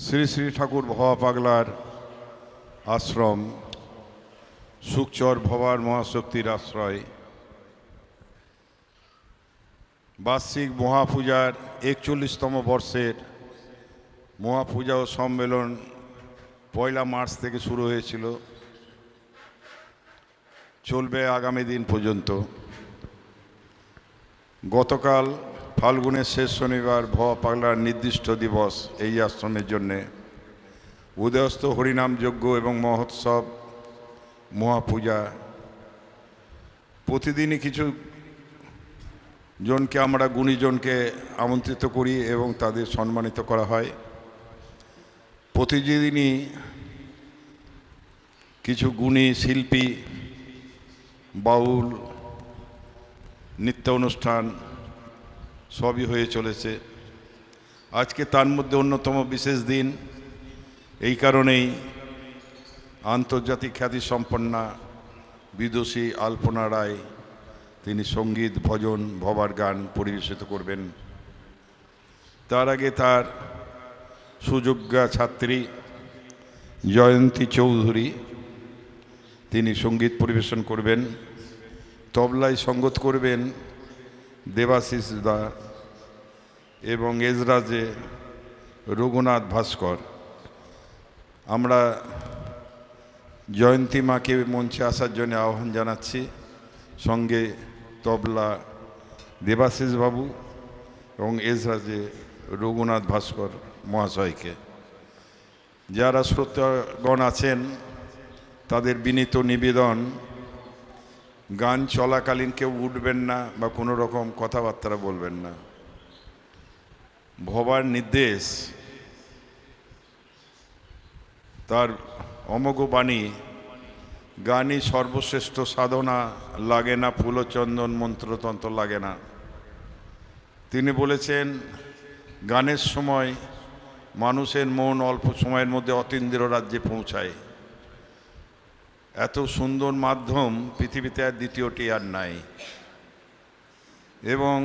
শ্রী শ্রী ঠাকুর ভবা পাগলার আশ্রম সুখচর ভবার মহাশক্তির আশ্রয় বার্ষিক মহাপূজার ৪১তম বর্ষের মহাপূজা ও সম্মেলন ১ মার্চ থেকে শুরু হয়েছিল, চলবে আগামী দিন পর্যন্ত। গতকাল ফাল্গুনের শেষ শনিবার ভবা পাগলার নির্দিষ্ট দিবস এই আশ্রমের জন্যে উদয়স্ত হরিনাম যজ্ঞ এবং মহোৎসব মহাপূজা। প্রতিদিনই কিছু জনকে আমরা গুণীজনকে আমন্ত্রিত করি এবং তাদের সম্মানিত করা হয়। প্রতিদিনই কিছু গুণী শিল্পী, বাউল, নৃত্য অনুষ্ঠান সবই হয়ে চলেছে। আজকে তার মধ্যে অন্যতম বিশেষ দিন, এই কারণেই আন্তর্জাতিক খ্যাতিসম্পন্না বিদুষী আলপনা রায় তিনি সঙ্গীত, ভজন, ভবার গান পরিবেশিত করবেন। তার আগে তার সুযোগ্যা ছাত্রী জয়ন্তী চৌধুরী তিনি সঙ্গীত পরিবেশন করবেন। তবলায় সঙ্গত করবেন দেবাশিস দা এবং এজরাজে রঘুনাথ ভাস্কর। আমরা জয়ন্তী মাকে মঞ্চে আসার জন্য আহ্বান জানাচ্ছি, সঙ্গে তবলা দেবাশিস বাবু এবং এজরাজে রঘুনাথ ভাস্কর মহাশয়কে। যারা শ্রোতাগণ আছেন তাদের বিনীত নিবেদন, গান চলাকালীন কেউ উঠবেন না বা কোনো রকম কথাবার্তা বলবেন না। ভবার নির্দেশ, তার অমোঘ বাণী, গানই সর্বশ্রেষ্ঠ সাধনা, লাগে না ফুল চন্দন মন্ত্রতন্ত্র লাগে না। তিনি বলেছেন গানের সময় মানুষের মন অল্প সময়ের মধ্যে অতীন্দ্র রাজ্যে পৌঁছায়। এত সুন্দর মাধ্যম পৃথিবীতে আর দ্বিতীয়টি আর নাই। এবং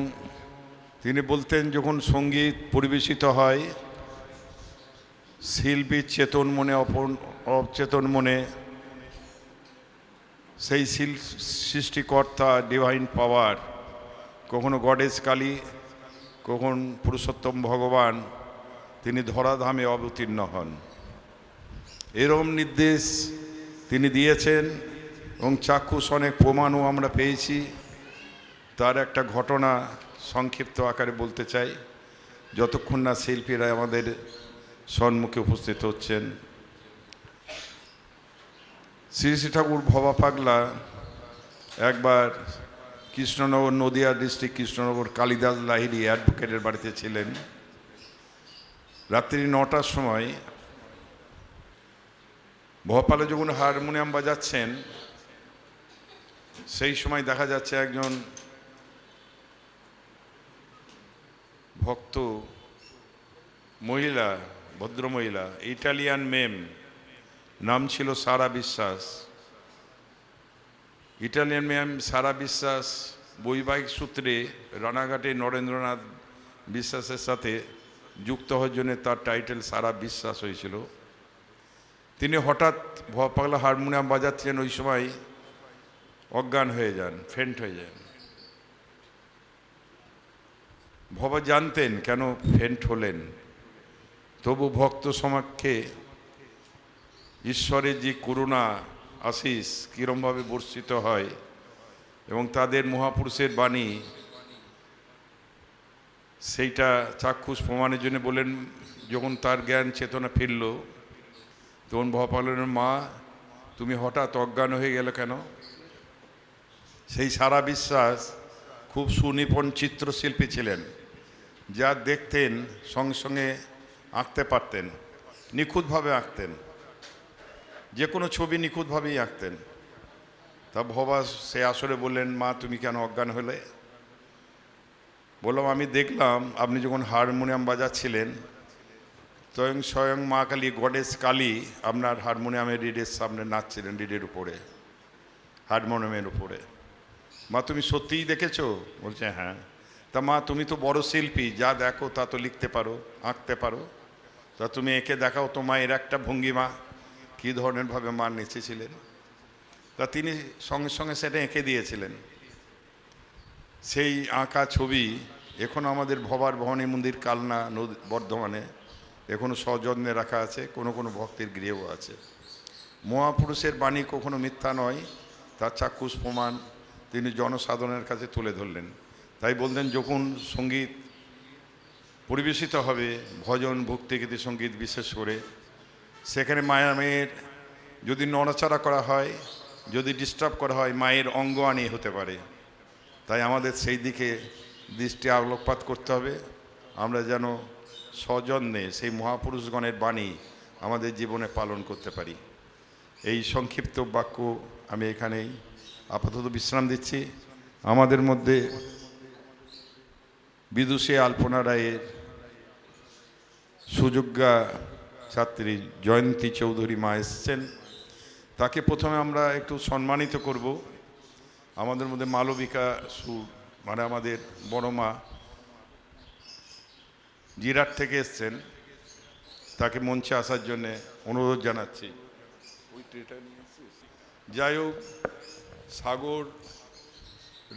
তিনি বলতেন যখন সঙ্গীত পরিবেশিত হয় শিল্পীর চেতন মনে অচেতন মনে সেই সৃষ্টিকর্তা ডিভাইন পাওয়ার, কখনো গডেস কালী, কখন পুরুষোত্তম ভগবান, তিনি ধরাধামে অবতীর্ণ হন। এরম নির্দেশ তিনি দিয়েছেন এবং চাক্ষুষ অনেক প্রমাণও আমরা পেয়েছি। তার একটা ঘটনা সংক্ষিপ্ত আকারে বলতে চাই, যতক্ষণ না শিল্পীরা আমাদের সম্মুখে উপস্থিত হচ্ছেন। শ্রী শ্রী ঠাকুর ভবা পাগলা একবার কৃষ্ণনগর, নদিয়া ডিস্ট্রিক্ট কৃষ্ণনগর কালিদাস লাহিড়ী অ্যাডভোকেটের বাড়িতে ছিলেন। রাত্রি ৯টার সময় ভোপালে যখন হারমোনিয়াম বাজাচ্ছেন সেই সময় দেখা যাচ্ছে একজন ভক্ত মহিলা, ভদ্রমহিলা, ইটালিয়ান মেম, নাম ছিল সারা বিশ্বাস। ইটালিয়ান মেম সারা বিশ্বাস বৈবাহিক সূত্রে রানাঘাটে নরেন্দ্রনাথ বিশ্বাসের সাথে যুক্ত হওয়ার জন্য তার টাইটেল সারা বিশ্বাস হয়েছিল। তিনি হঠাৎ ভবা পাগলা হারমোনিয়াম বাজাচ্ছেন, ওই সময় অজ্ঞান হয়ে যান, ফেন্ট হয়ে যান। ভবা জানতেন কেন ফেন্ট হলেন, তবু ভক্ত সমাক্ষে ঈশ্বরের যে করুণা আশিস কীরমভাবে বর্ষিত হয় এবং তাদের মহাপুরুষের বাণী, সেইটা চাক্ষুষ প্রমাণের জন্য বলেন। যখন তার জ্ঞান চেতনা ফিরল তখন ভবা পাগলার মা, তুমি হঠাৎ অজ্ঞান হয়ে গেল কেন? সেই সারা বিশ্বাস খুব সুনিপুণ চিত্রশিল্পী ছিলেন, যা দেখতেন সঙ্গে সঙ্গে আঁকতে পারতেন, নিখুঁতভাবে আঁকতেন, যে কোনো ছবি নিখুঁতভাবেই আঁকতেন। তা ভবা সে আসরে বললেন, মা তুমি কেন অজ্ঞান হলে? বললাম আমি দেখলাম আপনি যখন হারমোনিয়াম বাজাচ্ছিলেন স্বয়ং মা কালী, গডেস কালী আপনার হারমোনিয়ামের রিডের সামনে নাচছিলেন, রিডের উপরে, হারমোনিয়ামের উপরে। মা তুমি সত্যিই দেখেছো? বলছে হ্যাঁ। তা মা তুমি তো বড় শিল্পী, যা দেখো তা তো লিখতে পারো, আঁকতে পারো। তো তা তুমি এঁকে দেখাও তো মায়ের একটা ভঙ্গিমা, কী ধরনের ভাবে মার নেচেছিলেন। তা তিনি সঙ্গে সঙ্গে সেটা এঁকে দিয়েছিলেন। সেই আঁকা ছবি এখন আমাদের ভবার ভবানী মন্দির কালনা নদী বর্ধমানে এখনও সযত্নে রাখা আছে, কোনো কোনো ভক্তের গৃহেও আছে। মহাপুরুষের বাণী কখনো মিথ্যা নয়, তার চাক্ষুষ প্রমাণ তিনি জনসাধারণের কাছে তুলে ধরলেন। তাই বলতেন, যখন সঙ্গীত পরিবেশিত হবে, ভজন ভক্তিগীতি সঙ্গীত বিশেষ করে, সেখানে মায়ের যদি নড়াচড়া করা হয়, যদি ডিস্টার্ব করা হয়, মায়ের অঙ্গ আনি হতে পারে। তাই আমাদের সেই দিকে দৃষ্টি আলোকপাত করতে হবে, আমরা যেন সযত্নে সেই মহাপুরুষগণের বাণী আমাদের জীবনে পালন করতে পারি। এই সংক্ষিপ্ত বাক্য আমি এখানেই আপাতত বিশ্রাম দিচ্ছি। আমাদের মধ্যে বিদুষী আলপনা রায়ের সুযোগ্যা ছাত্রী জয়ন্তী চৌধুরী মা এসেছেন, তাকে প্রথমে আমরা একটু সম্মানিত করব। আমাদের মধ্যে মালবিকা সুর মানে আমাদের বড় মা জিরাট থেকে এসছেন, তাকে মঞ্চে আসার জন্য অনুরোধ জানাচ্ছি। যাই হোক, সাগর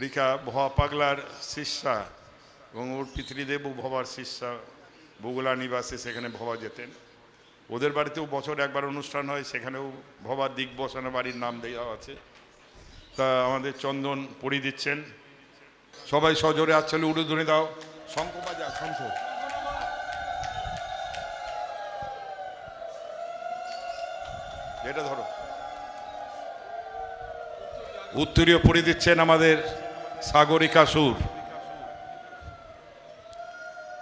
রিকা ভবা পাগলার শিষ্যা এবং ওর পিতৃদেবও ভবার শিষ্যা, বগুলা নিবাসে সেখানে ভবা যেতেন। ওদের বাড়িতেও বছর একবার অনুষ্ঠান হয়, সেখানেও ভবার দিক বসানো বাড়ির নাম দেওয়া আছে। তা আমাদের চন্দন পরিয়ে দিচ্ছেন, সবাই সজোরে আসলে উড়ুধুনি দাও, শঙ্খ বাজা, শঙ্খ। এটা ধরো। উত্তরীয় পরিয়ে দিচ্ছেন আমাদের সাগরিকা সুর,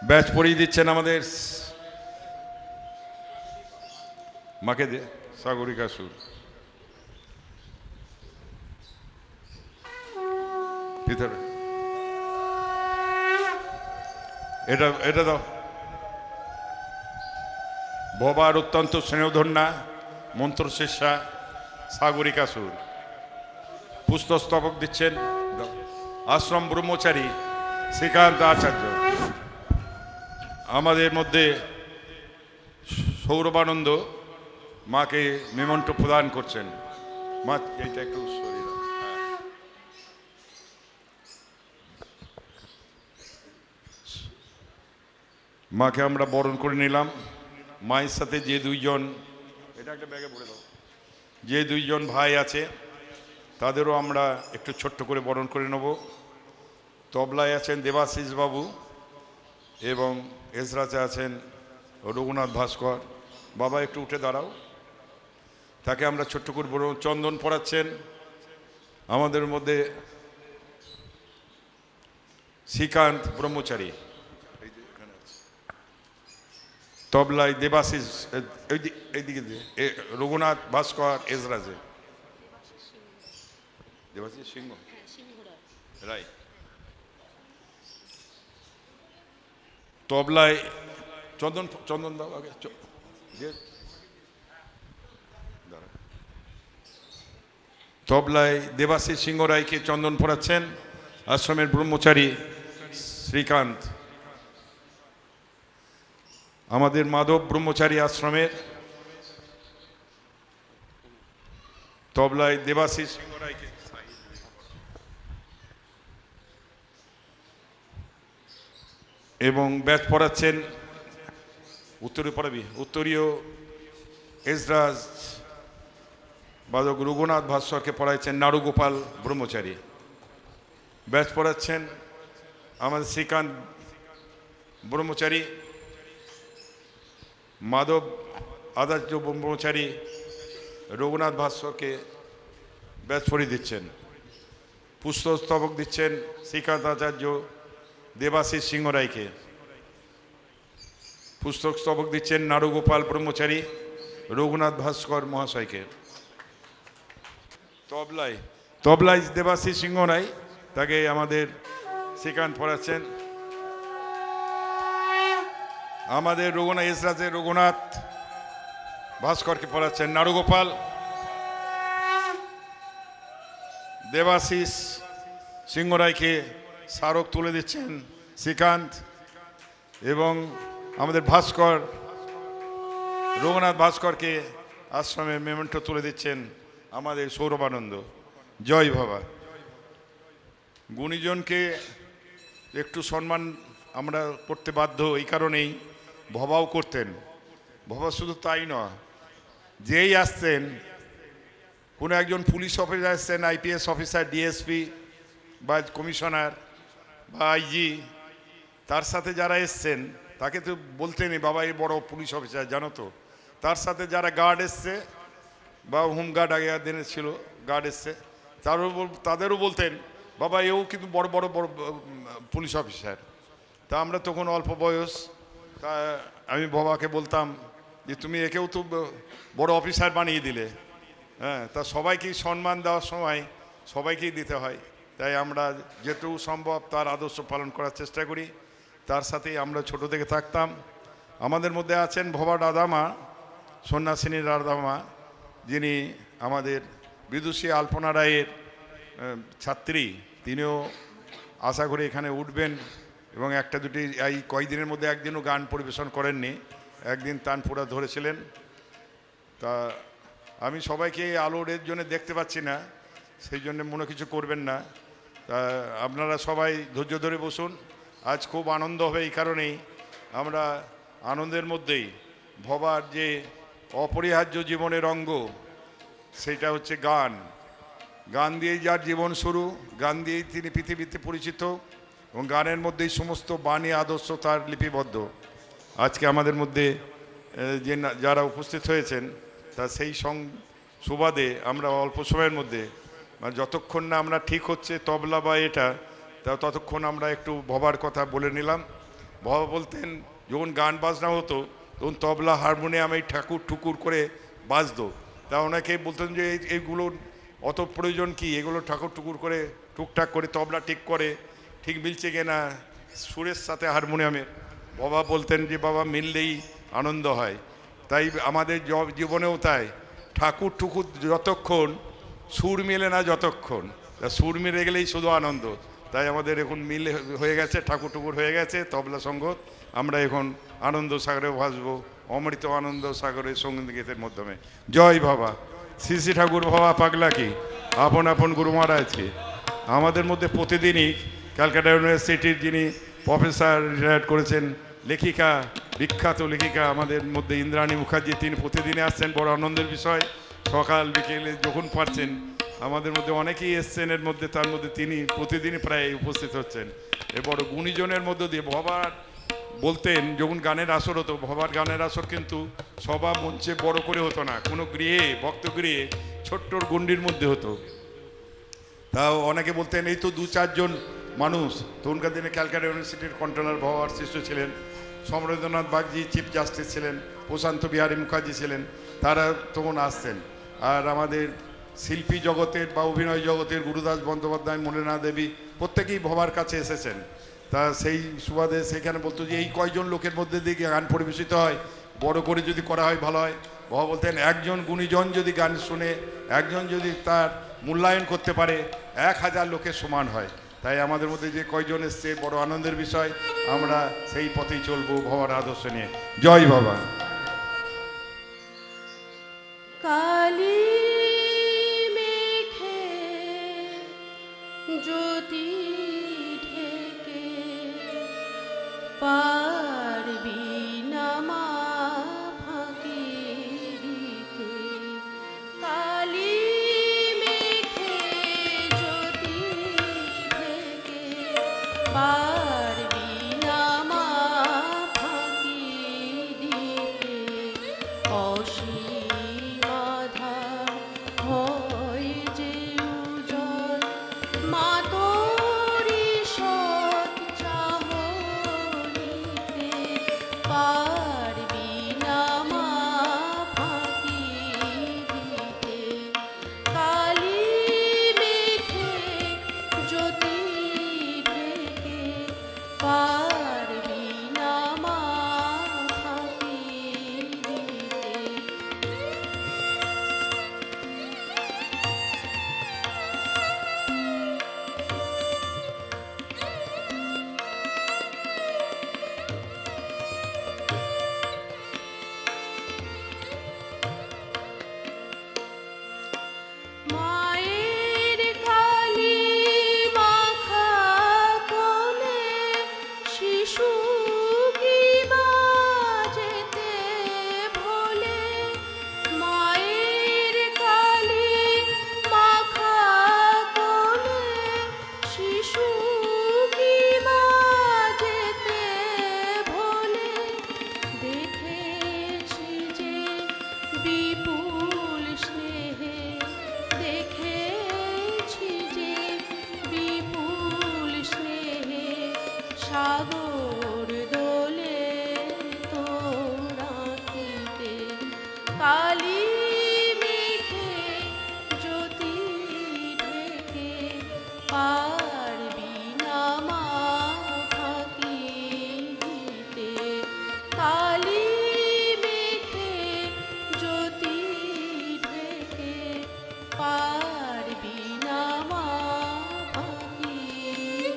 ব্যাচ পরিয়ে দিচ্ছেন আমাদের মাকে দে সাগরিকা সুর। ভিতরে এটা এটা দাও। ভবার অত্যন্ত স্নেহধন্যা মন্ত্রশেষা সাগরিকা সুর। পুষ্পস্তবক দিচ্ছেন আশ্রম ব্রহ্মচারী শ্রীকান্ত আচার্য। আমাদের মধ্যে সৌরভানন্দ মাকে মেমন্টো প্রদান করছেন। মা এইটা একটু সরিয়ে দাও। মাকে আমরা বরণ করে নিলাম। মায়ের সাথে যে দুইজন, এটা একটা ব্যাগে ভরে দাও, যে দুইজন ভাই আছে তাদেরও আমরা একটু ছোট্ট করে বরণ করে নেব। তবলায় আছেন দেবাশিস বাবু এবং এসরাতে আছেন রঘুনাথ ভাস্কর। বাবা একটু উঠে দাঁড়াও, তাকে আমরা ছোট্ট করে বরণ। চন্দন পড়াচ্ছেন আমাদের মধ্যে শ্রীকান্ত ব্রহ্মচারী। তবলায় দেবাশিস, এইদিকে রঘুনাথ ভাস্কর এজরাজে। দেবাশিস সিংহ রায়। তবলায় চন্দন, চন্দন দাও আগে। তবলায় দেবাশিস সিংহ রায়কে চন্দন পড়াচ্ছেন আশ্রমের ব্রহ্মচারী শ্রীকান্ত। আমাদের মাধব ব্রহ্মচারী আশ্রমের তবলায় দেবাশিস সিংহ রায়কে এবং ব্যাচ পড়াচ্ছেন উত্তরীয় পড়াবি উত্তরীয় এজরাজ বাদক রঘুনাথ ভাস্করকে পড়াচ্ছেন নারুগোপাল ব্রহ্মচারী। ব্যাচ পড়াচ্ছেন আমাদের শ্রীকান্ত ব্রহ্মচারী। মাধব আচার্য ব্রহ্মচারী রঘুনাথ ভাস্করকে ব্যাচ পড়িয়ে দিচ্ছেন। পুষ্পস্তবক দিচ্ছেন শ্রীকান্ত আচার্য দেবাশিস সিংহ রায়কে। পুস্তকস্তবক দিচ্ছেন নারুগোপাল ব্রহ্মচারী রঘুনাথ ভাস্কর মহাশয়কে। তবলায় তবলায় দেবাশিস সিংহ রায়, তাকে আমাদের শ্রীকান্ত পড়াচ্ছেন। আমাদের রঘুনাথ এসরাজে রঘুনাথ ভাস্করকে পড়াচ্ছেন নারুগোপাল। দেবাশিস সিংহ রায়কে স্মারক তুলে দিচ্ছেন শ্রীকান্ত এবং আমাদের ভাস্কর রঘুনাথ ভাস্করকে আশ্রমে মেমেন্টো তুলে দিচ্ছেন আমাদের সৌরভানন্দ। জয় বাবা। গুণীজনকে একটু সম্মান আমরা করতে বাধ্য, এই কারণেই ভবাও করতেন। ভবা শুধু তাই নয়, যেই আসতেন, কোনো একজন পুলিশ অফিসার আসছেন, আইপিএস অফিসার, ডিএসপি বা কমিশনার বা আইজি, তার সাথে যারা এসছেন তাকে তো বলতেনই বাবা এই বড় পুলিশ অফিসার জানো তো। তার সাথে যারা গার্ড এসছে বা হোমগার্ড আগে দিনে ছিল, গার্ড এসছে, তাদেরও বলতেন বাবা এও কিন্তু বড় বড় বড় পুলিশ অফিসার। তা আমরা তখন অল্প বয়স, তা আমি বাবাকে বলতাম যে তুমি একেও তো বড় অফিসার বানিয়ে দিলে। হ্যাঁ, তা সবাইকেই সম্মান দেওয়ার সময় সবাইকেই দিতে হয়, তাই আমরা যেটুকু সম্ভব তার আদর্শ পালন করার চেষ্টা করি। তার সাথেই আমরা ছোট থেকে থাকতাম। আমাদের মধ্যে আছেন ভবা রাধামা, সন্ন্যাসিনী রাধামা, যিনি আমাদের বিদুষী আলপনা রায়ের ছাত্রী। তিনিও আশা করি এখানে উঠবেন এবং একটা দুটি এই কয়েকদিনের মধ্যে একদিনও গান পরিবেশন করেননি, একদিন তানপুরা ধরেছিলেন। তা আমি সবাইকে আলোর এর জন্য দেখতে পাচ্ছি না, সেই জন্য মনে কিছু করবেন না। তা আপনারা সবাই ধৈর্য ধরে বসুন। আজ খুব আনন্দ হবে, এই কারণেই আমরা আনন্দের মধ্যেই ভবার যে অপরিহার্য জীবনের অঙ্গ, সেটা হচ্ছে গান। গান দিয়েই যার জীবন শুরু, গান দিয়েই তিনি পৃথিবীতে পরিচিত এবং গানের মধ্যেই সমস্ত বাণী আদর্শ তার লিপিবদ্ধ। আজকে আমাদের মধ্যে যে যারা উপস্থিত হয়েছেন তা সেই সুবাদে আমরা অল্প সময়ের মধ্যে, মানে যতক্ষণ না আমরা ঠিক হচ্ছে তবলা বা এটা, তা ততক্ষণ আমরা একটু ভবার কথা বলে নিলাম। ভবা বলতেন যখন গান বাজনা হতো তখন তবলা হারমোনিয়াম এই ঠাকুর ঠুকুর করে বাজতো। তা ওনাকে বলতেন যে এইগুলো অত প্রয়োজন কি, এগুলো ঠাকুর টুকুর করে টুকটাক করে তবলা ঠিক করে ঠিক মিলছে কিনা সুরের সাথে হারমোনিয়ামের। বাবা বলতেন যে বাবা মিললেই আনন্দ হয়। তাই আমাদের জীবনেও তাই, ঠাকুর টুকুর যতক্ষণ সুর মিলে না, যতক্ষণ সুর মিলে গেলেই শুধু আনন্দ। তাই আমাদের এখন মিল হয়ে গেছে, ঠাকুর টুকুর হয়ে গেছে, তবলা সঙ্গত। আমরা এখন আনন্দ সাগরে ভাসবো, অমৃত আনন্দ সাগরের সঙ্গীত গীতের মাধ্যমে। জয় বাবা। শ্রী শ্রী ঠাকুর বাবা পাগলা কি, আপন আপন গুরু মহারাজকে। আমাদের মধ্যে প্রতিদিনই ক্যালকাটা ইউনিভার্সিটির যিনি প্রফেসর রিটায়ার্ড করেছেন, লেখিকা, বিখ্যাত লেখিকা আমাদের মধ্যে ইন্দ্রাণী মুখার্জি, তিনি প্রতিদিনই আসছেন, বড় আনন্দের বিষয়। সকাল বিকেলে যখন পারছেন আমাদের মধ্যে অনেকেই এসছেন, এর মধ্যে তার মধ্যে তিনি প্রতিদিনই প্রায় উপস্থিত হচ্ছেন। এ বড় গুণীজনের মধ্য দিয়ে ভবার বলতেন যখন গানের আসর হতো, ভবার গানের আসর কিন্তু সভা মঞ্চে বড় করে হতো না, কোনো গৃহে, ভক্তগৃহে ছোট্ট গণ্ডির মধ্যে হতো। তাও অনেকে বলতেন এই তো 2-4 জন মানুষ। তখনকার দিনে ক্যালকাটা ইউনিভার্সিটির কন্ট্রোলার ভবার শিষ্য ছিলেন, সমরেন্দ্রনাথ বাগজি চিফ জাস্টিস ছিলেন, প্রশান্ত বিহারী মুখার্জি ছিলেন, তারা তখন আসতেন। আর আমাদের শিল্পী জগতের বা অভিনয় জগতের গুরুদাস বন্দ্যোপাধ্যায়, মলিনা দেবী প্রত্যেকেই ভবার কাছে এসেছেন। তা সেই সুবাদে সেখানে বলতো যে এই কয়জন লোকের মধ্যে দিয়ে গান পরিবেশিত হয়, বড় করে যদি করা হয় ভালো হয়। বাবা বলতেন একজন গুণীজন যদি গান শুনে, একজন যদি তার মূল্যায়ন করতে পারে, 1000 লোকের সমান হয়। তাই আমাদের মধ্যে যে কয়জন এসছে বড় আনন্দের বিষয়। আমরা সেই পথেই চলবো ভবার আদর্শ নিয়ে। জয় বাবা। কালী মেঘে জ্যোতি ঢেকে পারবি না মা ফাঁকি দিতে। কালী মেঘে জ্যোতি ঢেকে পারবি না মা ফাঁকি দিতে। শিশু কি বা যেতে ভোলে মায়ের কালি মাখা কোলে শিশু কি বা যেতে ভোলে দেখেছি যে বিপুল স্নেহে দেখেছি যে বিপুল স্নেহে সাগর দোলে তোর আঁখিতে কালি মেঘে জ্যোতি ঢেকে পারবি না মা ফাঁকি দিতে কালি মেঘে জ্যোতি ঢেকে পারবি না মা ফাঁকি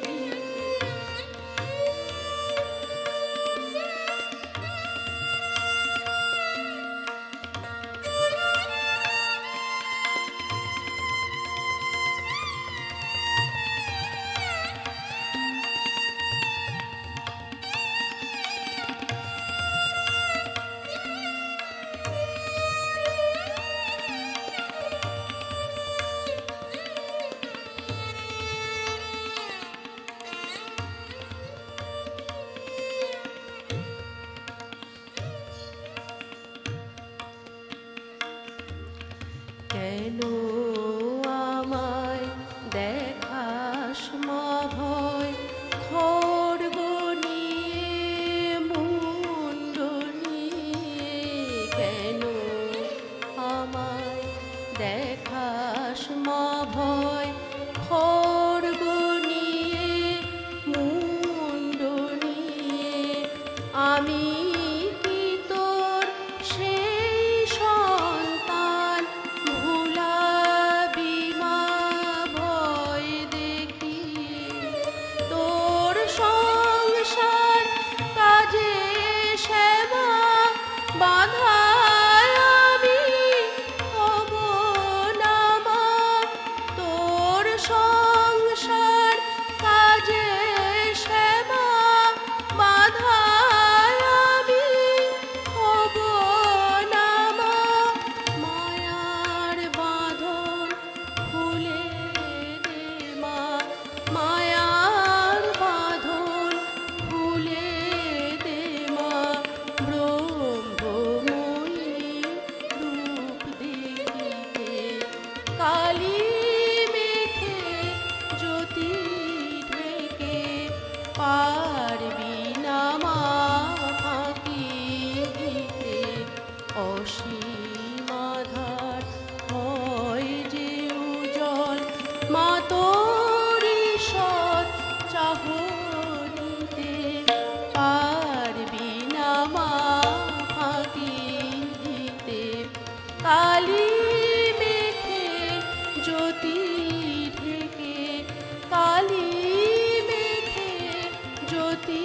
দিতে কেন আমায় দেখাস মা ভয় খড়গ নিয়ে মুন্ড নিয়ে কেন আমায় দেখাস মা ভয় খড়গ নিয়ে মুন্ড নিয়ে আমি কি তোর সেই সন্তান ভুলাবি মা ভয় দেখিয়ে তোর সংসার কাজে সেবা বাধায় আমি হব না মা তোর সংসার কাজে সেবা বাধায় আমি হব না মা মায়ার বাঁধন খুলে দে মা মায়ার বাঁধন খুলে দে মা ব্রহ্মময়ী রূপ দেখিতে কালী মেঘে জ্যোতি ঢেকে পারবি না মা ফাঁকি দিতে অসীম আধার হয় যে উজ্জ্বল মা তোরি সৎ চাহনিতে পারবি না মা ফাঁকি দিতে কালী মেঘে জ্যোতি ঢেকে কালী মেঘে জ্যোতি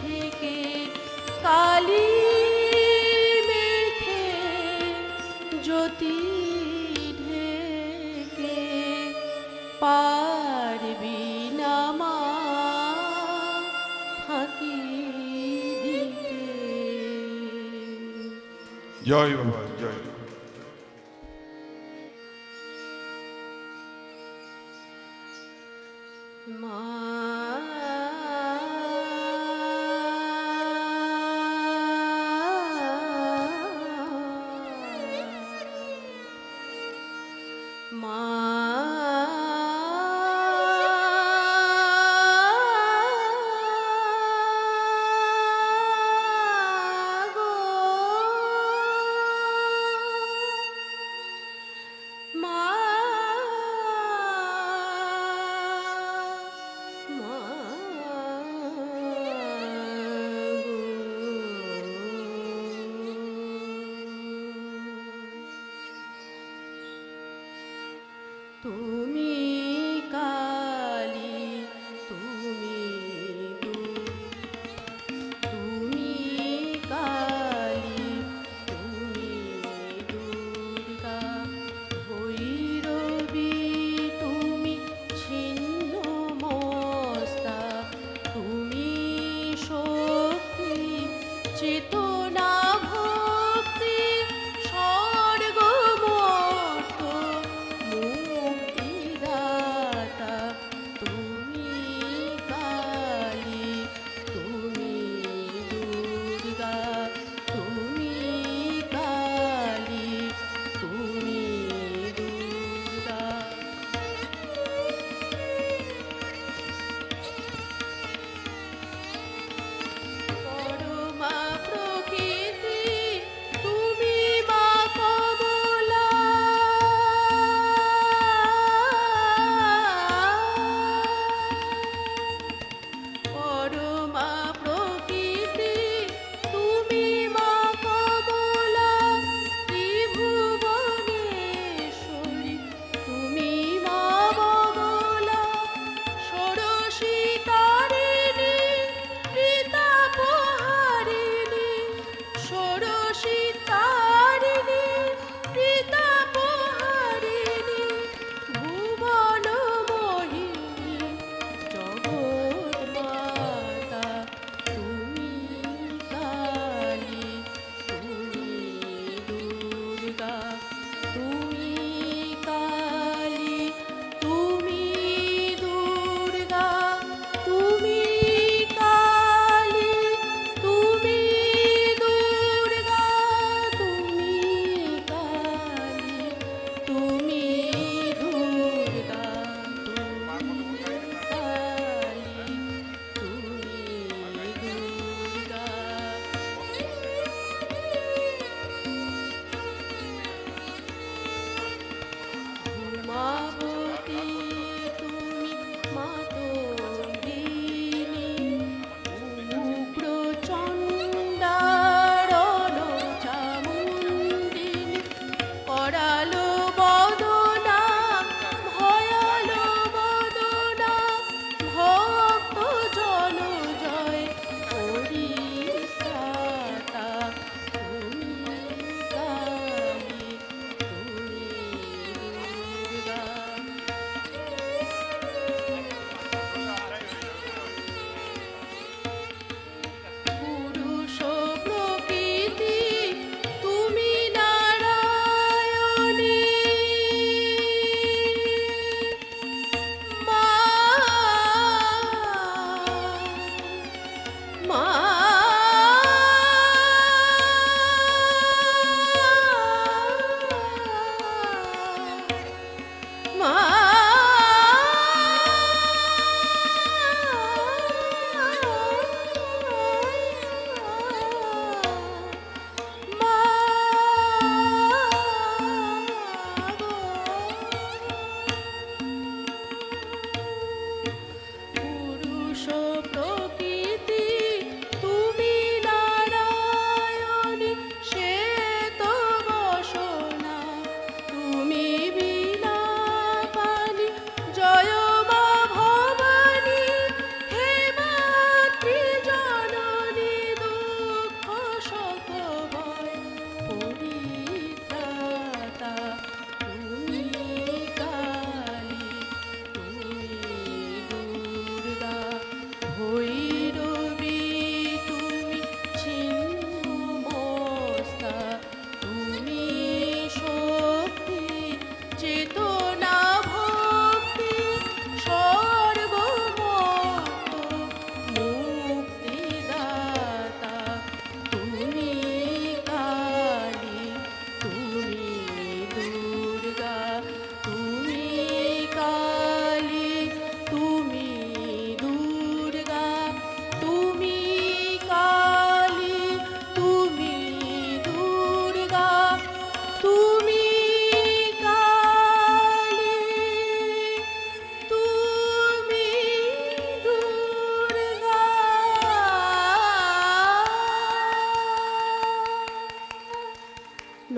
ঢেকে কালী মেঘে জ্যোতি ঢেকে পারবি না মা ফাঁকি দিতে জয় বাবা জয় মা গো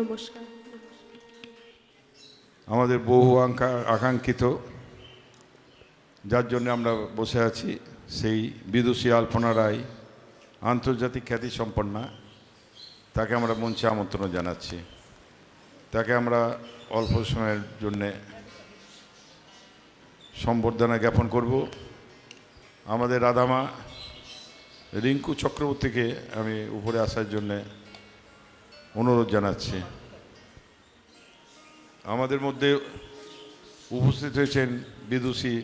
নমস্কার। আমাদের বহু আকাঙ্ক্ষিত, যার জন্য আমরা বসে আছি, সেই বিদুষী আলপনা রায়, আন্তর্জাতিক খ্যাতি সম্পন্না, তাকে আমরা মঞ্চে আমন্ত্রণ জানাচ্ছি। তাকে আমরা অল্প সময়ের জন্যে সম্বর্ধনা জ্ঞাপন করব। আমাদের রাধামা রিঙ্কু চক্রবর্তীকে আমি উপরে আসার জন্যে অনুরোধ জানাচ্ছি। আমাদের মধ্যে উপস্থিত হয়েছেন বিদুষী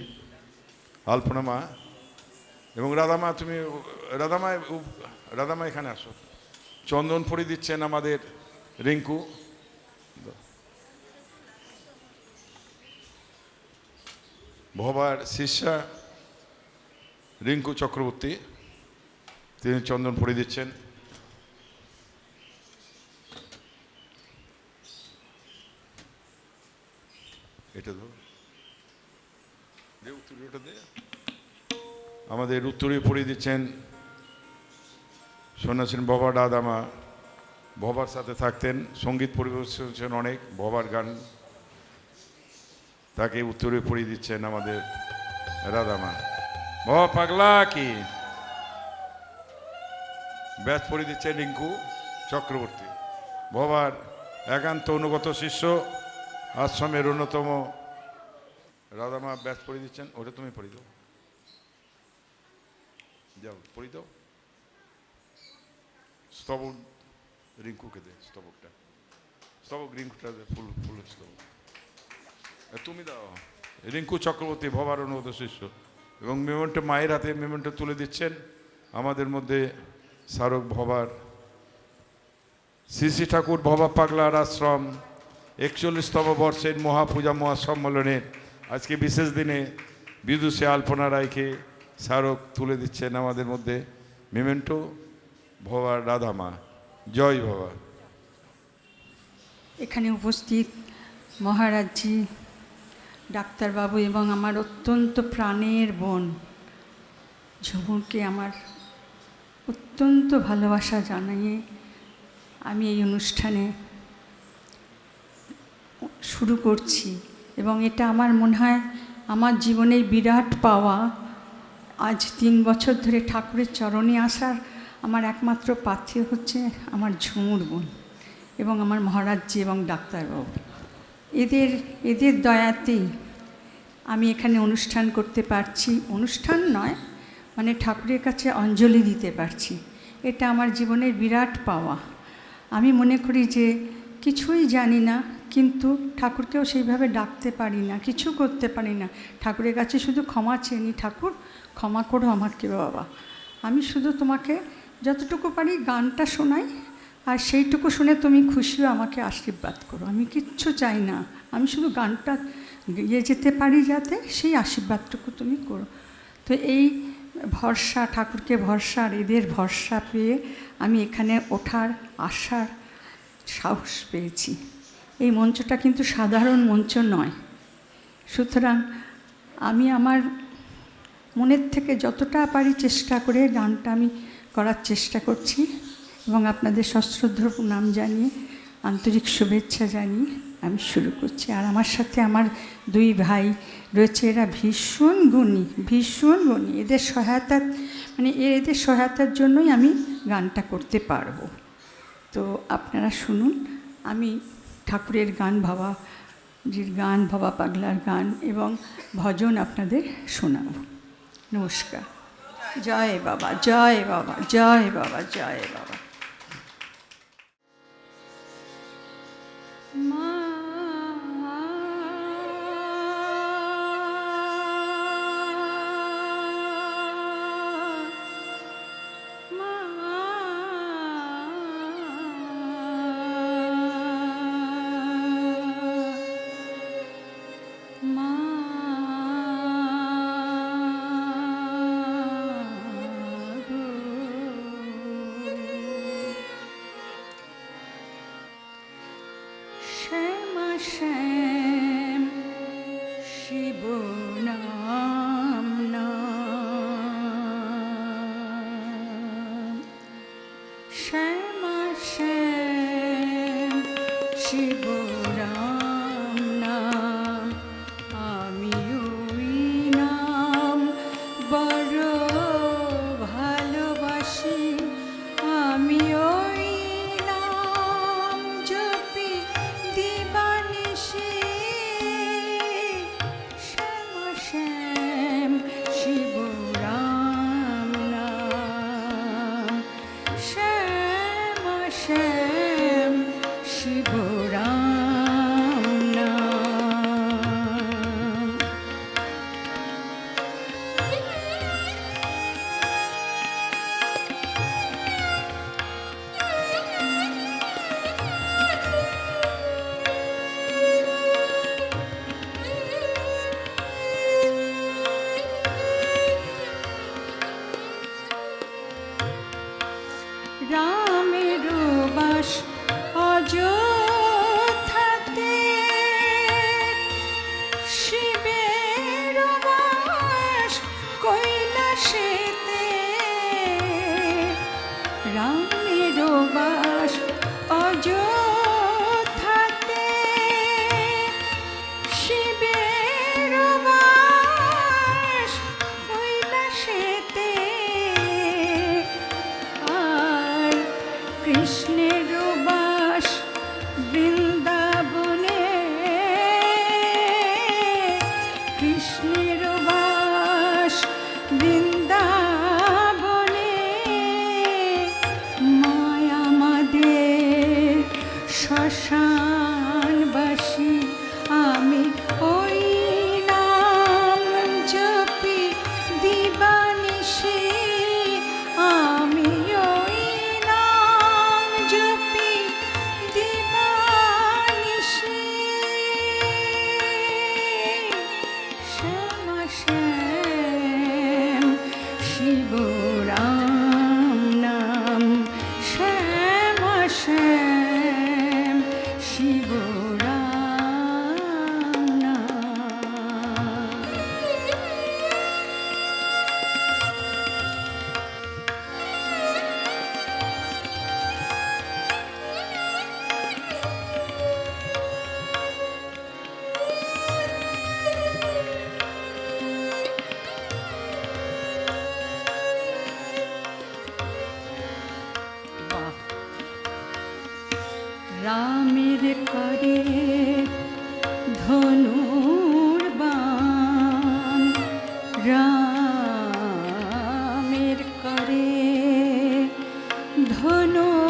আলপনা মা এবং রাধামা। তুমি রাধামা এখানে আসো। চন্দন পরি দিচ্ছেন আমাদের রিঙ্কু। ভবার শিষ্যা রিঙ্কু চক্রবর্তী, তিনি চন্দন পরি দিচ্ছেন। এটা ধর, উত্তরীয়টা দে। আমাদের উত্তরীয় পরিয়ে দিচ্ছেন সন্ন্যাসীন ভবা রাধামা। ভবার সাথে থাকতেন, সঙ্গীত পরিবেশন অনেক, ভবার গান। তাকে উত্তরীয় পরিয়ে দিচ্ছেন আমাদের রাধামা। ভবা পাগলা কি ব্যাচ পরিয়ে দিচ্ছেন রিঙ্কু চক্রবর্তী, ভবার একান্ত অনুগত শিষ্য, আশ্রমের অন্যতম। রাধামা ব্যাচ পরিয়ে দিচ্ছেন, ওটা তুমি পড়ি দাও, যাও পড়ি দাও। স্তবক রিঙ্কুকে দে, স্তবকটা, স্তবক রিঙ্কুটা দে, ফুল ফুল স্তবক তুমি দাও। রিঙ্কু চক্রবর্তী ভবার অনুগত শিষ্য এবং মেমেন্টো মায়ের হাতে মেমেন্টো তুলে দিচ্ছেন। আমাদের মধ্যে স্মারক ভবার শ্রী শ্রী ঠাকুর ভবা পাগলার আশ্রম 41তম বর্ষের মহাপূজা মহাসম্মেলনের আজকে বিশেষ দিনে বিদুষী আলপনা রায়কে স্মারক তুলে দিচ্ছেন আমাদের মধ্যে মেমেন্টো ভবার রাধামা। জয় ভবা। এখানে উপস্থিত মহারাজজি, ডাক্তারবাবু এবং আমার অত্যন্ত প্রাণের বোন ঝুমুরকে আমার অত্যন্ত ভালোবাসা জানিয়ে আমি এই অনুষ্ঠানে শুরু করছি এবং এটা আমার মনে হয় আমার জীবনের বিরাট পাওয়া। আজ 3 বছর ধরে ঠাকুরের চরণে আসার আমার একমাত্র পাথেয় হচ্ছে আমার ঝুমুর বোন এবং আমার মহারাজজি এবং ডাক্তারবাবু। এদের দয়াতেই আমি এখানে অনুষ্ঠান করতে পারছি। অনুষ্ঠান নয়, মানে ঠাকুরের কাছে অঞ্জলি দিতে পারছি। এটা আমার জীবনের বিরাট পাওয়া। আমি মনে করি যে কিছুই জানি না, কিন্তু ঠাকুরকেও সেইভাবে ডাকতে পারি না, কিছু করতে পারি না। ঠাকুরের কাছে শুধু ক্ষমা চেয়ে নি, ঠাকুর ক্ষমা করো আমাকে বাবা। আমি শুধু তোমাকে যতটুকু পারি গানটা শোনাই, আর সেইটুকু শুনে তুমি খুশি আমাকে আশীর্বাদ করো। আমি কিচ্ছু চাই না, আমি শুধু গানটা গিয়ে যেতে পারি যাতে, সেই আশীর্বাদটুকু তুমি করো। তো এই ভরসা, ঠাকুরকে ভরসা আর এদের ভরসা পেয়ে আমি এখানে ওঠার আসার সাহস পেয়েছি। এই মঞ্চটা কিন্তু সাধারণ মঞ্চ নয়। সুতরাং আমি আমার মনের থেকে যতটা পারি চেষ্টা করে গানটা আমি করার চেষ্টা করছি এবং আপনাদের সশ্রদ্ধ প্রণাম জানিয়ে, আন্তরিক শুভেচ্ছা জানিয়ে আমি শুরু করছি। আর আমার সাথে আমার 2 ভাই রয়েছে, এরা ভীষণ গুণী, ভীষণ গুণী। এদের সহায়তার জন্যই আমি গানটা করতে পারবো। তো আপনারা শুনুন, আমি ঠাকুরের গান, বাবাজির গান, ভবা পাগলার গান এবং ভজন আপনাদের শোনাব। নমস্কার। জয় বাবা, জয় বাবা, জয় বাবা, জয় বাবা। মা শ্যাম শিব নাম নাম, শ্যাম শ্যাম শিবরাম নাম, আমি ওই নাম বড় ভালোবাসি, আমি ওই নাম জপি দিবানিশি। শ্যাম শ্যাম শিবরাম নাম, শ্যাম শ্যাম শিবরাম নাম। রামের বাস অযোধ্যাতে, শিবের বাস কৈলাসেতে। রামের বাস অযোধ্যাতে, শিবের বাস কৈলাসেতে। আর কৃষ্ণের বাস বৃন্দাবনে, কৃষ্ণের বাস বৃন্দাবনে। মায়া আমাদের শ্মশানবাসী, আমি ওই নাম জপি দিবানিশি, আমি ওই নাম জপি দিবানিশি। শ্যাম শ্যাম শিবরাম নাম, শ্যাম শ্যাম শিবরাম নাম। বাহ! রামের করে ধনুর্বাণ, রামের করে ধনুর্বাণ,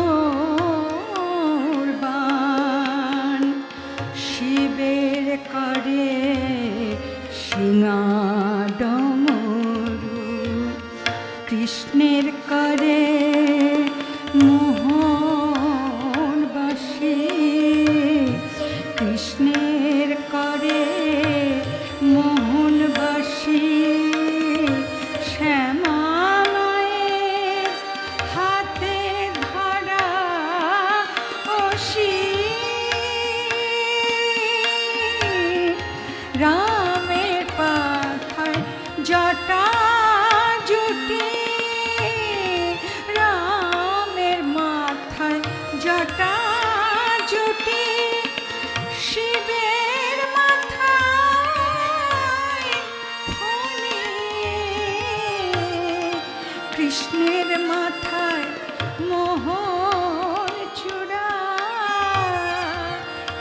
শিবের করে সিংহাডমরু, কৃষ্ণের করে মোহনবাসী, কৃষ্ণের করে মোহনবাসী। শ্যামা মায়ের হাতে ধরা অসি, রামের পাথায় জটা জুটি, রামের মাথায় জটা জুটি। শিবের মাথায় ফণি, কৃষ্ণের মাথায় মোহর চূড়া,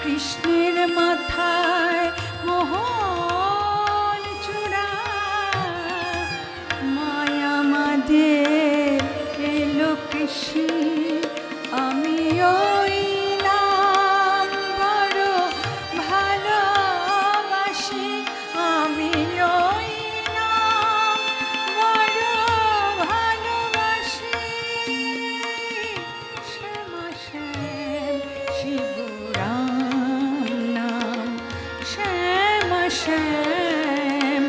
কৃষ্ণের মাথায় মোহর চূড়া। মায়া আমাদের এলো কৃষি, আমি ওই নাম বড় ভালোবাসি, আমি ওই নাম বড় ভালোবাসি। শ্যাম শ্যাম শিবরাম নাম, শ্যাম শ্যাম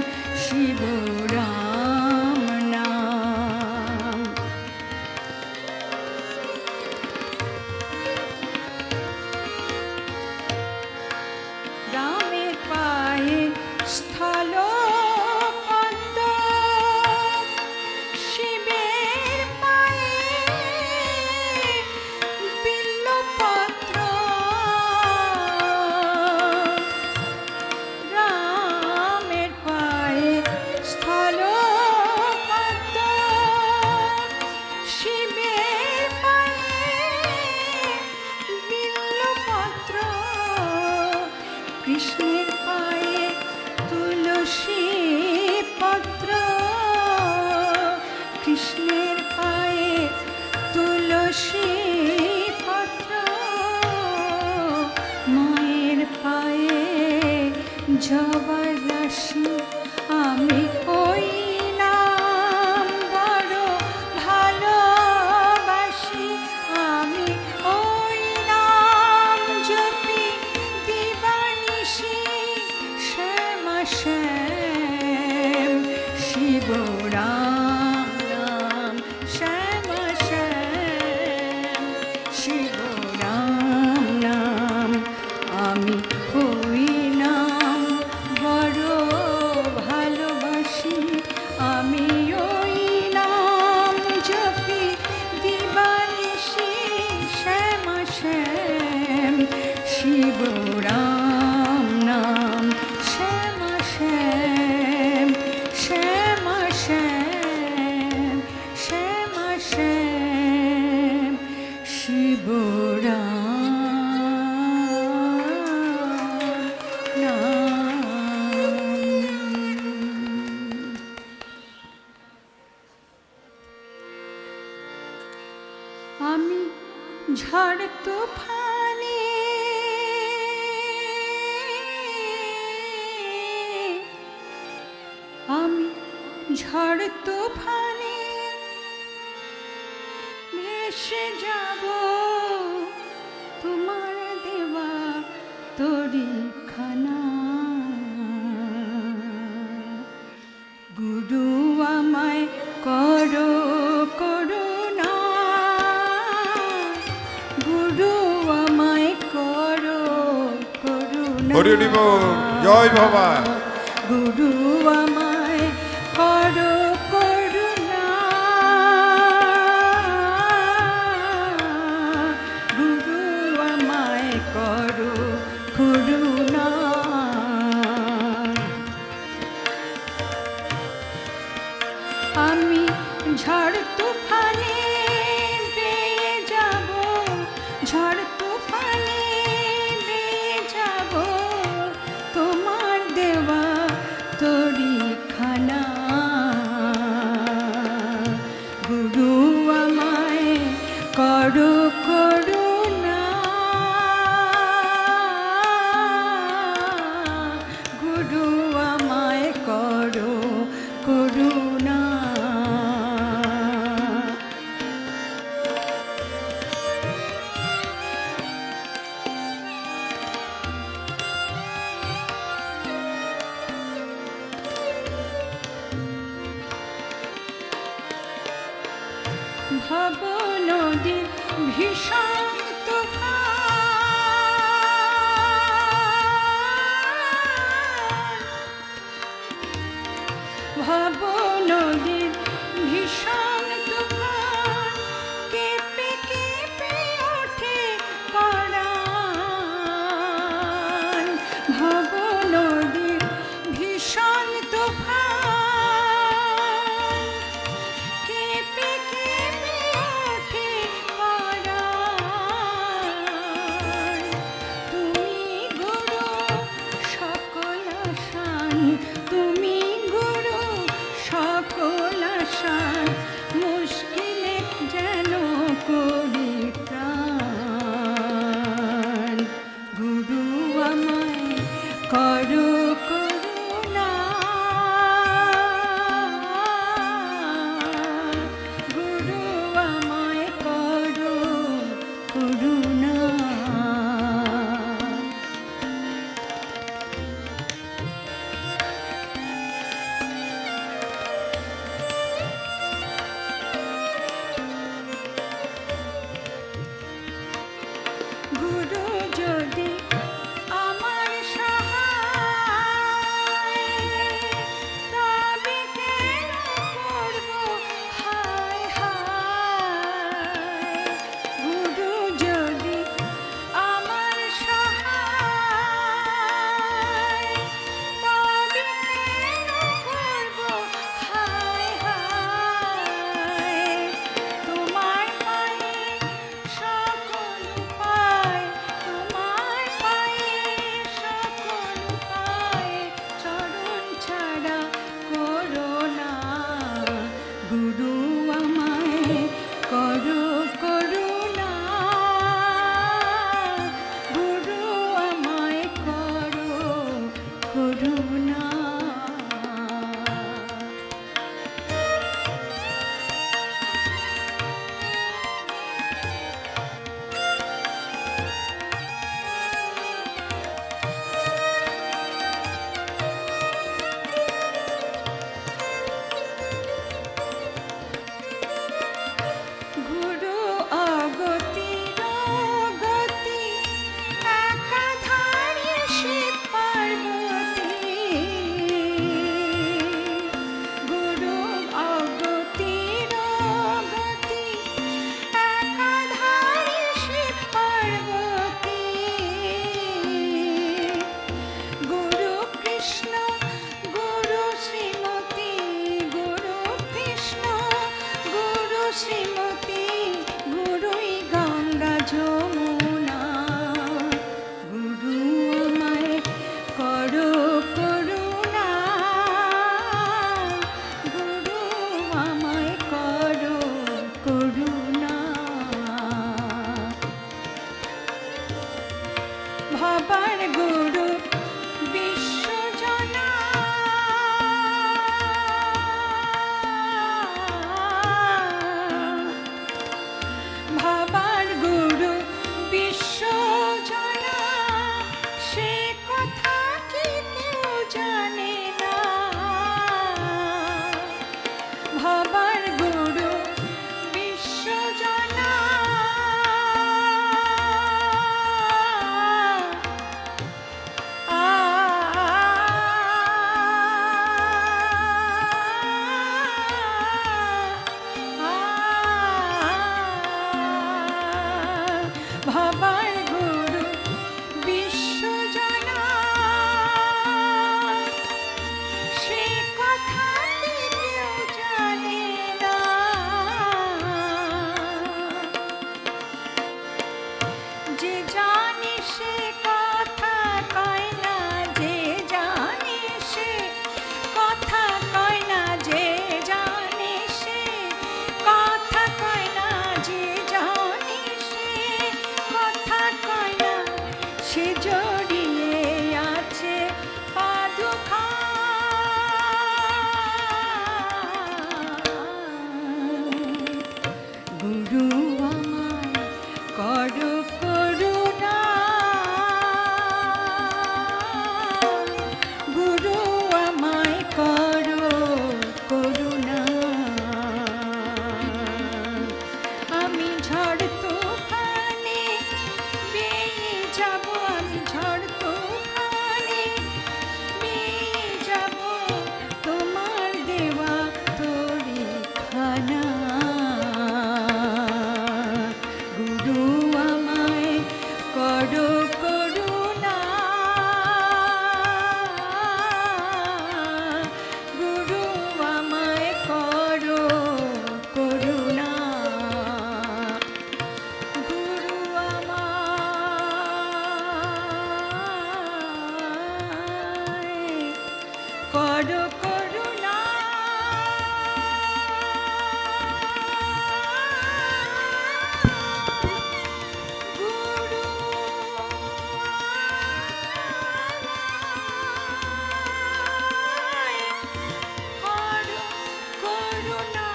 শিবরাম নাম। তুলসী পত্র মায়ের পায়ে জবার রাশি আমি ওই নাম বড় ভালোবাসি আমি ওই নাম জপি দিবানিশি শ্যামা শ্যাম শিবরাম নাম শ্যামা শ্যাম শিবরাম নাম আমি ওই নাম বড় ভালোবাসি আমি ওই নাম জপি দিবানিশি শ্যামা শ্যাম শিবরাম নাম শ্যামা শ্যাম শ্যামা শ্যাম শ্যামা শ্যাম শিবরাম নাম। আমি ঝড় তুফানে আমি ঝড় তুফানে ভেসে যাব তোমার দেওয়া তরিখানা গুরু আমায় করো করুণা গুরু আমায় করো করুণা হরি হরি বল, জয় বাবা। গুরু আমায় করো করুণা গুরু আমায় করো করুণা আমি ঝড় তুফানে বেয়ে যাব ঝড় তুফানে বেয়ে যাব তোমার দেওয়া তরিখানা গুরু আমায় করো করুণা গুরু আমায় করো করুণা ভব নদী ভীষণ তুফান ভব নদীর ভীষণ তুফান কেঁপে কেঁপে ওঠে পরাণ ভব নদীর ভীষণ তুফান কেঁপে কেঁপে ওঠে পরাণ তুমি গুরু সকল শান তুমি গুরু ভাবার গুরু বিশ্বজনা, সে কথা কি কেউ জানে না। ভাবার গুরু বিশ্বজনা, ভাবার গুরু বিশ্বজনা, সে কথা কি কেউ জানে না। যে জানে সে কথা কয় না, যে জানে সে কথা কয় না, যে জানে সে কথা কয় না, যে জানে সে কথা কয় না, সে জড়িয়ে আছে পাদুকা। গুরু আমায় করো করুণা, গুরু আমায় করো করুণা। আমি ঝড় তুফানে বেয়ে যাব, আমি ঝড় তুফানে বেয়ে যাব, তোমার দেওয়া তোরে খানা। গুরু আমায় করো করুণা, গুরু আমায় করো করুণা। গুরু আমায় করো করুণা। গুরু আমায় করো করুণা।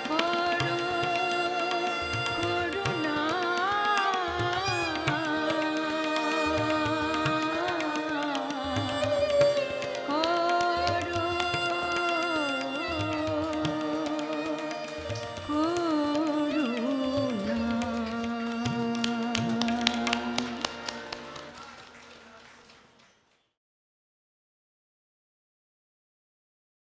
করো করুণা। করো